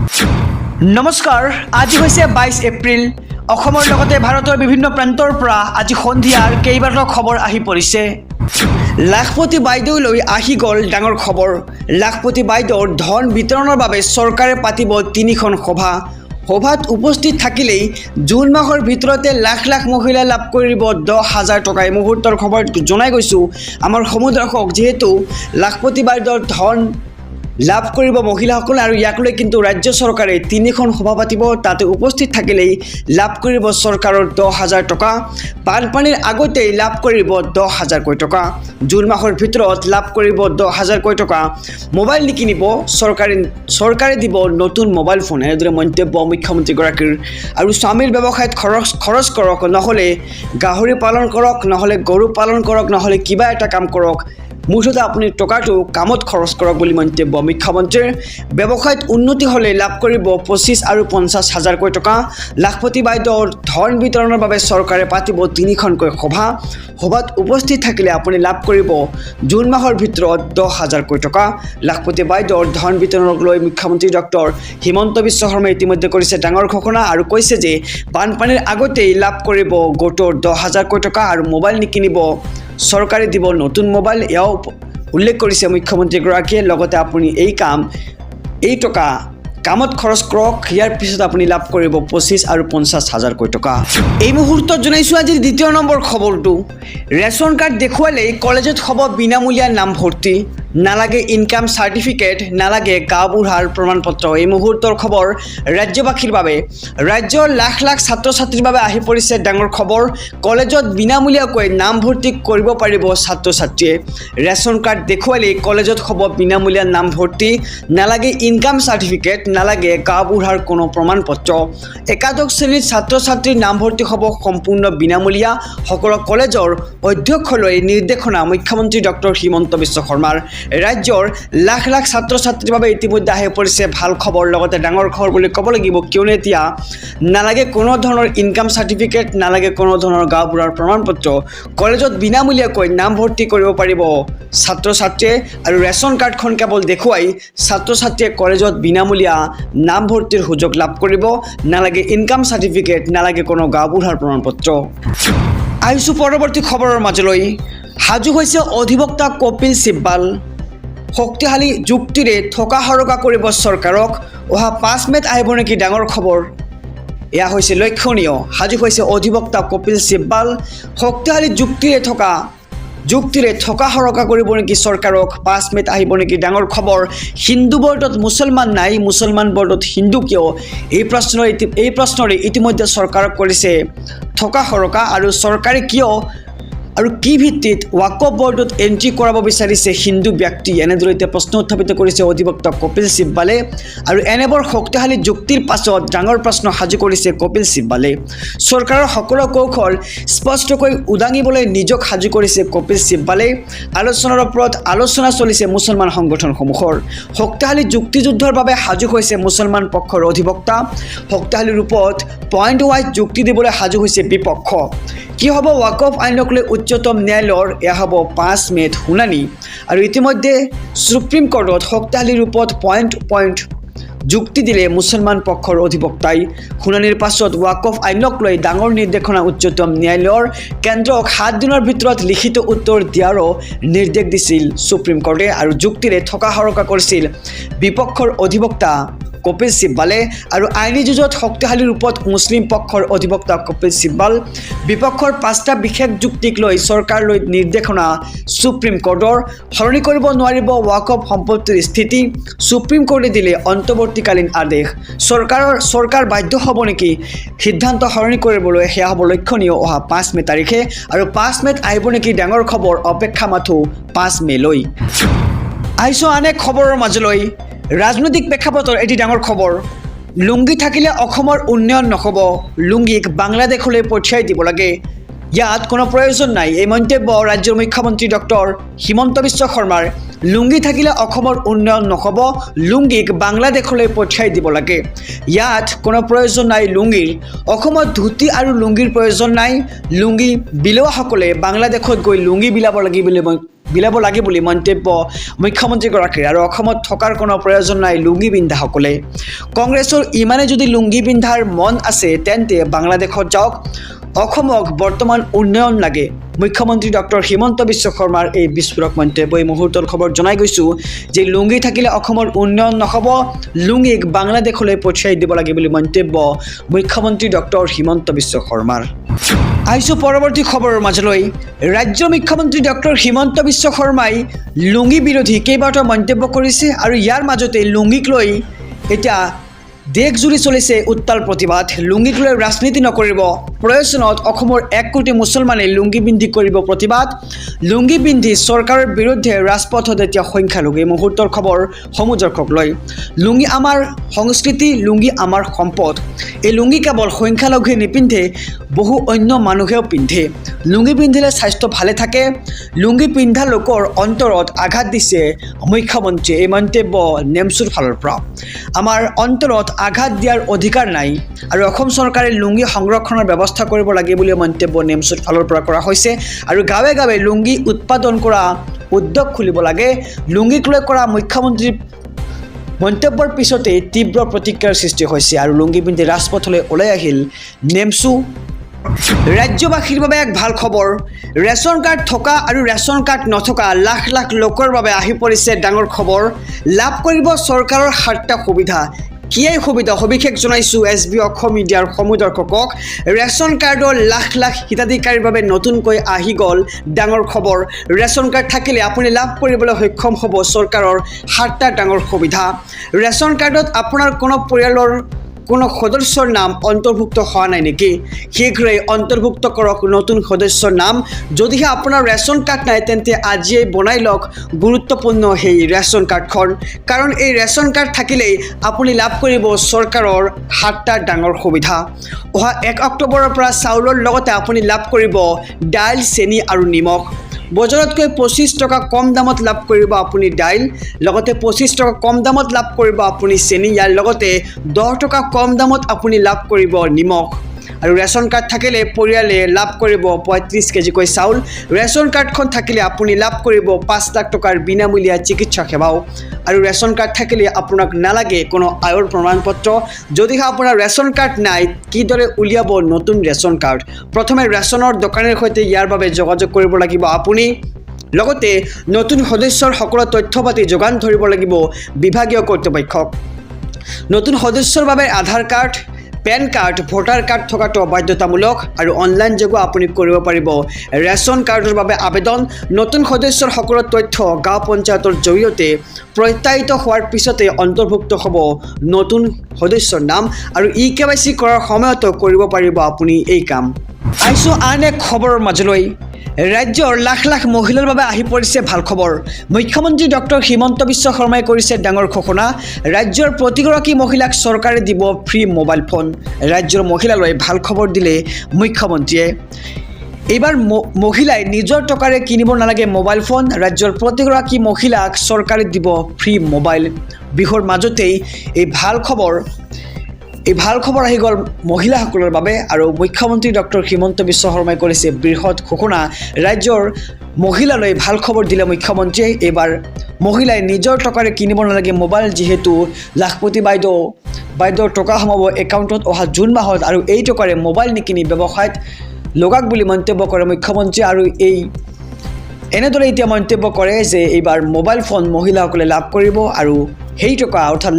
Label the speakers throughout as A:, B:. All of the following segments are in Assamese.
A: নমস্কাৰ, আজি হৈছে 22 এপ্ৰিল। অসমৰ লগতে ভাৰতৰ বিভিন্ন প্ৰান্তৰ পৰা আজি সন্ধিয়াৰ কেইবাটাও খবৰ আহি পৰিছে। লাখপতি বাইদেউলৈ আহি গ'ল ডাঙৰ খবৰ। লাখপতি বাইদেউৰ ধন বিতৰণৰ বাবে চৰকাৰে পাতিব 3খন সভা। সভাত উপস্থিত থাকিলেই জুন মাহৰ ভিতৰতে লাখ লাখ মহিলাই লাভ কৰিব 10,000 টকা। এই মুহূৰ্তৰ খবৰ জনাই গৈছোঁ আমাৰ সমুদ্ৰক, যিহেতু লাখপতি বাইদেউৰ ধন লাভ কৰিব মহিলাসকলে আৰু ইয়াক লৈ কিন্তু ৰাজ্য চৰকাৰে 3খন সভা পাতিব। তাতে উপস্থিত থাকিলেই লাভ কৰিব চৰকাৰৰ 10,000 টকা। বানপানীৰ আগতেই লাভ কৰিব 10,000 টকা। জুন মাহৰ ভিতৰত লাভ কৰিব 10,000 টকা। মোবাইল নিকিনিব চৰকাৰে দিব নতুন মোবাইল ফোন। এনেদৰে মন্তব্য মুখ্যমন্ত্ৰীগৰাকীৰ। আৰু স্বামীৰ ব্যৱসায়ত খৰচ কৰক, নহ'লে গাহৰি পালন কৰক, নহ'লে গৰু পালন কৰক, নহ'লে কিবা এটা কাম কৰক, মুঠতে আপুনি টকাটো কামত খৰচ কৰক বুলি মন্তব্য মুখ্যমন্ত্ৰীৰ। ব্যৱসায়ত উন্নতি হ'লে লাভ কৰিব 25 আৰু 50,000 টকা। লাখপতি বাইদেউৰ ধন বিতৰণৰ বাবে চৰকাৰে পাতিব 3খনকৈ সভা। সভাত উপস্থিত থাকিলে আপুনি লাভ কৰিব জুন মাহৰ ভিতৰত 10,000 টকা। লাখপতি বাইদেউৰ ধন বিতৰণক লৈ মুখ্যমন্ত্ৰী ডক্টৰ হিমন্ত বিশ্ব শৰ্মাই ইতিমধ্যে কৰিছে ডাঙৰ ঘোষণা আৰু কৈছে যে বানপানীৰ আগতেই লাভ কৰিব গোটৰ 10,000 টকা আৰু মোবাইল নিকিনিব চৰকাৰে দিব নতুন মোবাইল। এয়াও উল্লেখ কৰিছে মুখ্যমন্ত্ৰীগৰাকীয়ে। লগতে আপুনি এই টকা কামত খৰচ কৰক, ইয়াৰ পিছত আপুনি লাভ কৰিব 25 আৰু 50,000 টকা। এই মুহূৰ্তত জনাইছোঁ আজিৰ 2 নম্বৰ খবৰটো। ৰেচন কাৰ্ড দেখুৱালেই কলেজত হ'ব বিনামূলীয়া নামভৰ্তি, নালাগে ইনকাম চাৰ্টিফিকেট, নালাগে গাঁওবুঢ়াৰ প্ৰমাণপত্ৰ। এই মুহূৰ্তৰ খবৰ ৰাজ্যবাসীৰ বাবে। ৰাজ্যৰ লাখ লাখ ছাত্ৰ ছাত্ৰীৰ বাবে আহি পৰিছে ডাঙৰ খবৰ। কলেজত বিনামূলীয়াকৈ নামভৰ্তি কৰিব পাৰিব ছাত্ৰ ছাত্ৰীয়ে। ৰেচন কাৰ্ড দেখুৱালেই কলেজত হ'ব বিনামূলীয়া নামভৰ্তি, নালাগে ইনকাম চাৰ্টিফিকেট, নালাগে গাঁওবুঢ়াৰ কোনো প্ৰমাণপত্ৰ। একাদশ শ্ৰেণীৰ ছাত্ৰ ছাত্ৰীৰ নামভৰ্তি হ'ব সম্পূৰ্ণ বিনামূলীয়া। সকলো কলেজৰ অধ্যক্ষলৈ নিৰ্দেশনা মুখ্যমন্ত্ৰী ডক্টৰ হিমন্ত বিশ্ব শৰ্মাৰ। ৰাজ্যৰ লাখ লাখ ছাত্ৰ ছাত্ৰীৰ বাবে ইতিমধ্যে আহি পৰিছে ভাল খবৰ, লগতে ডাঙৰ খবৰ বুলি ক'ব লাগিব, কিয়নো এতিয়া নালাগে কোনো ধৰণৰ ইনকাম চাৰ্টিফিকেট, নালাগে কোনো ধৰণৰ গাঁওবুঢ়াৰ প্ৰমাণপত্ৰ। কলেজত বিনামূলীয়াকৈ নামভৰ্তি কৰিব পাৰিব ছাত্ৰ ছাত্ৰীয়ে। আৰু ৰেচন কাৰ্ডখন কেৱল দেখুৱাই ছাত্ৰ ছাত্ৰীয়ে কলেজত বিনামূলীয়া নামভৰ্তিৰ সুযোগ লাভ কৰিব। নালাগে ইনকাম চাৰ্টিফিকেট, নালাগে কোনো গাঁওবুঢ়াৰ প্ৰমাণপত্ৰ। আহিছোঁ পৰৱৰ্তী খবৰৰ মাজলৈ। সাজু হৈছে অধিবক্তা কপিল চিব্বাল। শক্তিশালী যুক্তিৰে থকা সৰকা কৰিব চৰকাৰক। অহা 5 মে'ত আহিব নেকি ডাঙৰ খবৰ। এয়া হৈছে লক্ষণীয়। সাজু হৈছে অধিবক্তা কপিল চিব্বাল। শক্তিশালী যুক্তিৰে থকা সৰকা কৰিব নেকি চৰকাৰক। 5 মে'ত আহিব নেকি ডাঙৰ খবৰ। হিন্দু বৰ্ডত মুছলমান নাই, মুছলমান বৰ্ডত হিন্দু কিয়, এই প্ৰশ্নৰে ইতিমধ্যে চৰকাৰক কৰিছে থকা সৰকা। আৰু চৰকাৰে কিয় আৰু কি ভিত্তিত ৱাকফ বৰ্ডত এণ্ট্ৰি কৰাব বিচাৰিছে হিন্দু ব্যক্তি, এনেদৰে এতিয়া প্ৰশ্ন উত্থাপিত কৰিছে অধিবক্তা কপিল চিব্বালে। আৰু এনেবোৰ শক্তিশালী যুক্তিৰ পাছত ডাঙৰ প্ৰশ্ন সাজু কৰিছে কপিল চিব্বালে। চৰকাৰৰ সকলো কৌশল স্পষ্টকৈ উদাঙিবলৈ নিজক সাজু কৰিছে কপিল চিব্বালে। আলোচনাৰ ওপৰত আলোচনা চলিছে মুছলমান সংগঠনসমূহৰ। শক্তিশালী যুক্তিযুদ্ধৰ বাবে সাজু হৈছে মুছলমান পক্ষৰ অধিবক্তা। শক্তিশালী ৰূপত পইণ্ট ৱাইজ যুক্তি দিবলৈ সাজু হৈছে বিপক্ষ। কি হ'ব ৱাকফ আইনক লৈ উচ্চতম ন্যায়ালয়ৰ। এয়া হ'ব 5 মে'ত শুনানি। আৰু ইতিমধ্যে সুপ্ৰিম কোৰ্টত শক্তিশালী ৰূপত পইণ্ট যুক্তি দিলে মুছলমান পক্ষৰ অধিবক্তাই। শুনানিৰ পাছত ৱাকফ আইনক লৈ ডাঙৰ নিৰ্দেশনা উচ্চতম ন্যায়ালয়ৰ। কেন্দ্ৰক 7 দিনৰ ভিতৰত লিখিত উত্তৰ দিয়াৰো নিৰ্দেশ দিছিল সুপ্ৰিম কোৰ্টে। আৰু যুক্তিৰে থকা সৰকা কৰিছিল বিপক্ষৰ অধিবক্তা কপিল চিব্বালে। আৰু আইনী যুঁজত শক্তিশালী ৰূপত মুছলিম পক্ষৰ অধিবক্তা কপিল চিব্বাল। বিপক্ষৰ 5টা বিশেষ যুক্তিক লৈ চৰকাৰলৈ নিৰ্দেশনা সুপ্ৰিম কোৰ্টৰ। সলনি কৰিব নোৱাৰিব ৱাকফ সম্পত্তিৰ স্থিতি। সুপ্ৰিম কোৰ্টে দিলে অন্তৱৰ্তীকালীন আদেশ। চৰকাৰ বাধ্য হ'ব নেকি সিদ্ধান্ত সলনি কৰিবলৈ, সেয়া হ'ব লক্ষণীয় অহা 5 মে' তাৰিখে। আৰু 5 মে'ত আহিব নেকি ডাঙৰ খবৰ, অপেক্ষা মাথো 5 মে'লৈ। আহিছোঁ আন এক খবৰৰ মাজলৈ। ৰাজনৈতিক প্ৰেক্ষাপটৰ এটি ডাঙৰ খবৰ। লুংগি থাকিলে অসমৰ উন্নয়ন নহ'ব, লুংগিক বাংলাদেশলৈ পঠিয়াই দিব লাগে, ইয়াত কোনো প্ৰয়োজন নাই। এই মন্তব্য ৰাজ্যৰ মুখ্যমন্ত্ৰী ডক্টৰ হিমন্ত বিশ্ব শৰ্মাৰ। লুংগি থাকিলে অসমৰ উন্নয়ন নহ'ব, লুংগিক বাংলাদেশলৈ পঠিয়াই দিব লাগে, ইয়াত কোনো প্ৰয়োজন নাই লুংগিৰ। অসমত ধুতি আৰু লুংগিৰ প্ৰয়োজন নাই। লুংগি বিলাসকলে বাংলাদেশত গৈ লুংগি বিলাব লাগে বিলাব লাগে বুলি মন্তব্য মুখ্যমন্ত্ৰীগৰাকীৰ। আৰু অসমত থকাৰ কোনো প্ৰয়োজন নাই লুংগি পিন্ধাসকলে। কংগ্ৰেছৰ ইমানে যদি লুংগি পিন্ধাৰ মন আছে তেন্তে বাংলাদেশত যাওক, অসমক বৰ্তমান উন্নয়ন লাগে। মুখ্যমন্ত্ৰী ডক্টৰ হিমন্ত বিশ্ব শৰ্মাৰ এই বিস্ফোৰক মন্তব্য। এই মুহূৰ্তৰ খবৰ জনাই গৈছোঁ যে লুংগি থাকিলে অসমৰ উন্নয়ন নহ'ব, লুংগিক বাংলাদেশলৈ পঠিয়াই দিব লাগে বুলি মন্তব্য মুখ্যমন্ত্ৰী ডক্টৰ হিমন্ত বিশ্ব শৰ্মাৰ। আহিছোঁ পৰৱৰ্তী খবৰৰ মাজলৈ। ৰাজ্যৰ মুখ্যমন্ত্ৰী ডক্টৰ হিমন্ত বিশ্ব শৰ্মাই লুংগি বিৰোধী কেইবাটাও মন্তব্য কৰিছে আৰু ইয়াৰ মাজতে লুংগিক লৈ এতিয়া দেশজুৰি চলিছে উত্তাল প্ৰতিবাদ। লুংগিক লৈ ৰাজনীতি নকৰিব, প্ৰয়োজনত অসমৰ 1 কোটি মুছলমানে লুংগি পিন্ধি কৰিব প্ৰতিবাদ। লুংগি পিন্ধি চৰকাৰৰ বিৰুদ্ধে ৰাজপথত এতিয়া সংখ্যালঘু। এই মুহূৰ্তৰ খবৰ সমূহ দৰ্শক লৈ। লুংগি আমাৰ সংস্কৃতি, লুংগি আমাৰ সম্পদ। এই লুংগি কেৱল সংখ্যালঘুৱে নিপিন্ধে, বহু অন্য মানুহেও পিন্ধে। লুংগি পিন্ধিলে স্বাস্থ্য ভালে থাকে। লুংগি পিন্ধা লোকৰ অন্তৰত আঘাত দিছে মুখ্যমন্ত্ৰীয়ে। এই মন্তব্য নেমচুৰ ফালৰ পৰা। আমাৰ অন্তৰত আঘাত দিয়াৰ অধিকাৰ নাই আৰু অসম চৰকাৰে লুংগি সংৰক্ষণৰ ব্যৱস্থা কৰিব লাগে বুলি মন্তব্য নেমচুৰ ফালৰ পৰা কৰা হৈছে। আৰু গাঁৱে গাঁৱে লুংগি উৎপাদন কৰা উদ্যোগ খুলিব লাগে। লুংগিক লৈ কৰা মুখ্যমন্ত্ৰীৰ মন্তব্যৰ পিছতে তীব্ৰ প্ৰতিক্ৰিয়াৰ সৃষ্টি হৈছে আৰু লুংগি পিন্ধি ৰাজপথলৈ ওলাই আহিল নেমচু। ৰাজ্যবাসীৰ বাবে এক ভাল খবৰ। ৰেচন কাৰ্ড থকা আৰু ৰেচন কাৰ্ড নথকা লাখ লাখ লোকৰ বাবে আহি পৰিছে ডাঙৰ খবৰ। লাভ কৰিব চৰকাৰৰ 7টা সুবিধা। কি এই সুবিধা সবিশেষ জনাইছোঁ SB অসম মিডিয়াৰ সমূহ দৰ্শকক। ৰেচন কাৰ্ডৰ লাখ লাখ হিতাধিকাৰীৰ বাবে নতুনকৈ আহি গ'ল ডাঙৰ খবৰ। ৰেচন কাৰ্ড থাকিলে আপুনি লাভ কৰিবলৈ সক্ষম হ'ব চৰকাৰৰ 7টা ডাঙৰ সুবিধা। ৰেচন কাৰ্ডত আপোনাৰ কোনো পৰিয়ালৰ কোনো সদস্যৰ নাম অন্তৰ্ভুক্ত হোৱা নাই নেকি? শীঘ্ৰেই অন্তৰ্ভুক্ত কৰক নতুন সদস্যৰ নাম। যদিহে আপোনাৰ ৰেচন কাৰ্ড নাই তেন্তে আজিয়েই বনাই লওক গুৰুত্বপূৰ্ণ সেই ৰেচন কাৰ্ডখন। কাৰণ এই ৰেচন কাৰ্ড থাকিলেই আপুনি লাভ কৰিব চৰকাৰৰ 7টা ডাঙৰ সুবিধা। অহা 1 অক্টোবৰৰ পৰা চাউলৰ লগতে আপুনি লাভ কৰিব দাইল, চেনি আৰু নিমখ। বজাৰতকৈ 25 টকা কম দামত লাভ কৰিব আপুনি দাইল, লগতে 25 টকা কম দামত লাভ কৰিব আপুনি চেনি, ইয়াৰ লগতে 10 টকা কম দামত আপুনি লাভ কৰিব নিমখ। আৰু ৰেচন কাৰ্ড থাকিলে পৰিয়ালে লাভ কৰিব 35 কেজিকৈ চাউল। ৰেচন কাৰ্ডখন থাকিলে আপুনি লাভ কৰিব 5 লাখ টকাৰ বিনামূলীয়া চিকিৎসা সেৱাও। আৰু ৰেচন কাৰ্ড থাকিলে আপোনাক নালাগে কোনো আয়ৰ প্ৰমাণপত্ৰ। যদিহে আপোনাৰ ৰেচন কাৰ্ড নাই, কিদৰে উলিয়াব নতুন ৰেচন কাৰ্ড? প্ৰথমে ৰেচনৰ দোকানীৰ সৈতে ইয়াৰ বাবে যোগাযোগ কৰিব লাগিব আপুনি। লগতে নতুন সদস্যৰ সকলো তথ্য পাতি যোগান ধৰিব লাগিব বিভাগীয় কৰ্তৃপক্ষক। নতুন সদস্যৰ বাবে Aadhaar card, PAN card, voter card থকাটো বাধ্যতামূলক আৰু অনলাইন যোগে আপুনি কৰিব পাৰিব ৰেচন কাৰ্ডৰ বাবে আবেদন। নতুন সদস্যৰ সকলো তথ্য গাঁও পঞ্চায়তৰ জৰিয়তে প্ৰত্যায়িত হোৱাৰ পিছতে অন্তৰ্ভুক্ত হ'ব নতুন সদস্যৰ নাম আৰু EKYC কৰাৰ সময়তো কৰিব পাৰিব আপুনি এই কাম। আহিছোঁ আন এক খবৰৰ মাজলৈ। ৰাজ্যৰ লাখ লাখ মহিলাৰ বাবে আহি পৰিছে ভাল খবৰ। মুখ্যমন্ত্ৰী ডক্টৰ হিমন্ত বিশ্ব শৰ্মাই কৰিছে ডাঙৰ ঘোষণা। ৰাজ্যৰ প্ৰতিগৰাকী মহিলাক চৰকাৰে দিব ফ্ৰী মোবাইল ফোন। ৰাজ্যৰ মহিলালৈ ভাল খবৰ দিলে মুখ্যমন্ত্ৰীয়ে। এইবাৰ মহিলাই নিজৰ টকাৰে কিনিব নালাগে মোবাইল ফোন। ৰাজ্যৰ প্ৰতিগৰাকী মহিলাক চৰকাৰে দিব ফ্ৰী মোবাইল। বিহুৰ মাজতেই এই ভাল খবৰ আহি গ'ল মহিলাসকলৰ বাবে আৰু মুখ্যমন্ত্ৰী ডক্টৰ হিমন্ত বিশ্ব শৰ্মাই কৰিছে বৃহৎ ঘোষণা। ৰাজ্যৰ মহিলালৈ ভাল খবৰ দিলে মুখ্যমন্ত্ৰীয়ে। এইবাৰ মহিলাই নিজৰ টকাৰে কিনিব নালাগে মোবাইল, যিহেতু লাখপতি বাইদেউৰ টকা সোমাব একাউণ্টত অহা জুন মাহত আৰু এই টকাৰে মোবাইল নিকিনি ব্যৱসায়ত লগাওক বুলি মন্তব্য কৰে মুখ্যমন্ত্ৰীয়ে। আৰু এনেদৰে এতিয়া মন্তব্য কৰে যে এইবাৰ মোবাইল ফোন মহিলাসকলে লাভ কৰিব আৰু সেই টকা অৰ্থাৎ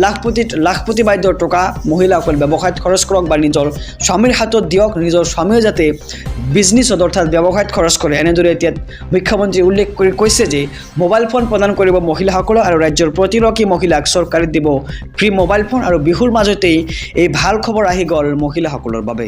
A: লাখপতি বাইদেউৰ টকা মহিলাসকলে ব্যৱসায়ত খৰচ কৰক বা নিজৰ স্বামীৰ হাতত দিয়ক, নিজৰ স্বামীয়ে যাতে বিজনেছত অৰ্থাৎ ব্যৱসায়ত খৰচ কৰে। এনেদৰে এতিয়া মুখ্যমন্ত্ৰীয়ে উল্লেখ কৰি কৈছে যে মোবাইল ফোন প্ৰদান কৰিব মহিলাসকলক আৰু ৰাজ্যৰ প্ৰতিগৰাকী মহিলাক চৰকাৰে দিব ফ্ৰী মোবাইল ফোন। আৰু বিহুৰ মাজতেই এই ভাল খবৰ আহি গ'ল মহিলাসকলৰ বাবে।